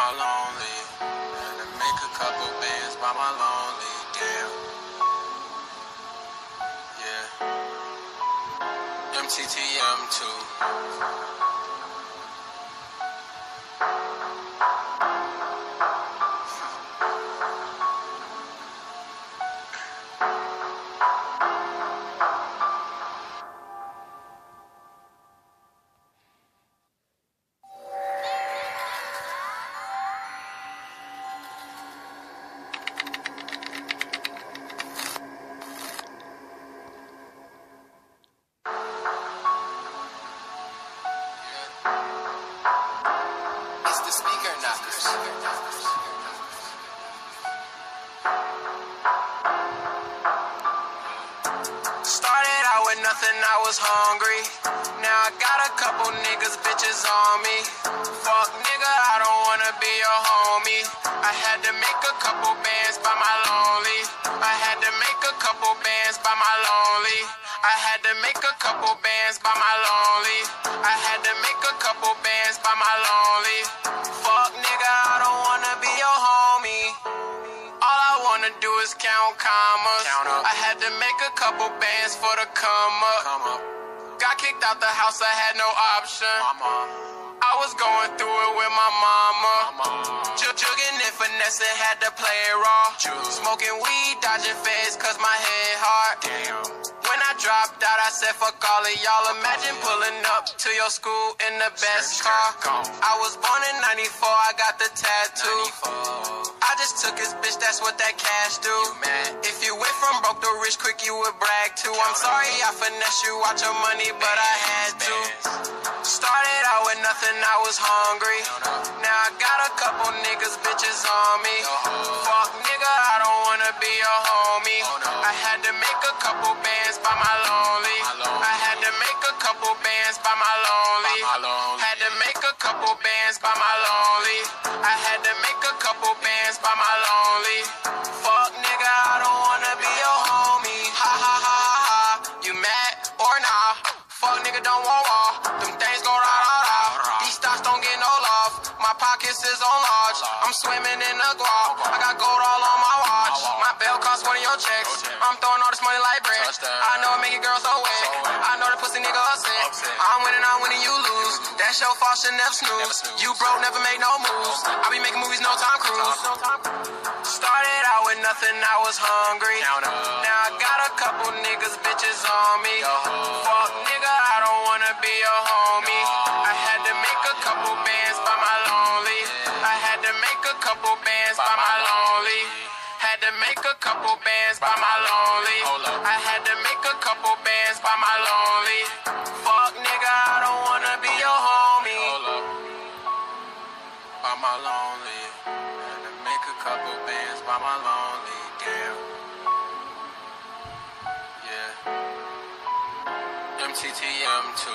my lonely. And to make a couple bands by my lonely. Damn. Yeah. MTTM2. It's the speaker knockers. Started out with nothing, I was hungry. Now I got a couple niggas, bitches on me. Fuck nigga, I don't wanna be your homie. I had to make a couple bands by my lonely. I had to make a couple bands by my lonely. I had to make a couple bands by my lonely. I had to make a couple bands by my lonely. Fuck nigga, I don't wanna be your homie. All I wanna do is count commas. I had to make a couple bands for the come up. Got kicked out the house, I had no option. I was going through it with my mama. Jugging and finessing, had to play it raw. Smoking weed, dodging feds, cause my head hard. When I dropped out, I said fuck all of y'all. Imagine pulling up to your school in the best car. I was born in 94, I got the tattoo. I just took his bitch, that's what that cash do. If you went from broke to rich quick, you would brag too. I'm sorry I finesse you, watch your money, but I had to. Started out with nothing, I was hungry. Now I got a couple niggas, bitches on me. Fuck nigga, I don't wanna be your homie. I had to make a couple bands by my lonely. I had to make a couple bands by my lonely. Had to make a couple bands by my lonely. I had to make a couple bands by my lonely. Fuck nigga, I don't wanna be your homie. Ha ha ha ha ha. You mad or nah? Fuck nigga, don't want war. Them things go rah rah rah. These stocks don't get no love. My pockets is on large. I'm swimming in the guap. I got gold all on my watch. My belt costs one of your checks. I'm throwing all this money like bread. I know it make your girl so wet. I know that pussy nigga upset. I'm winning, you lose. That's your fault, should never snooze. You broke, never made no moves. I be making movies, no Tom Cruise. Started out with nothing, I was hungry. Now I got a couple niggas, bitches on me. Fuck nigga, I don't wanna be your homie. I had to make a couple bands by my lonely. I had to make a couple bands by my lonely. Had to make a couple bands by my lonely. I had to make a couple bands by my lonely. Fuck nigga, I don't wanna be your homie. By my lonely. Had to make a couple bands by my lonely. Damn. Yeah. MTTM2.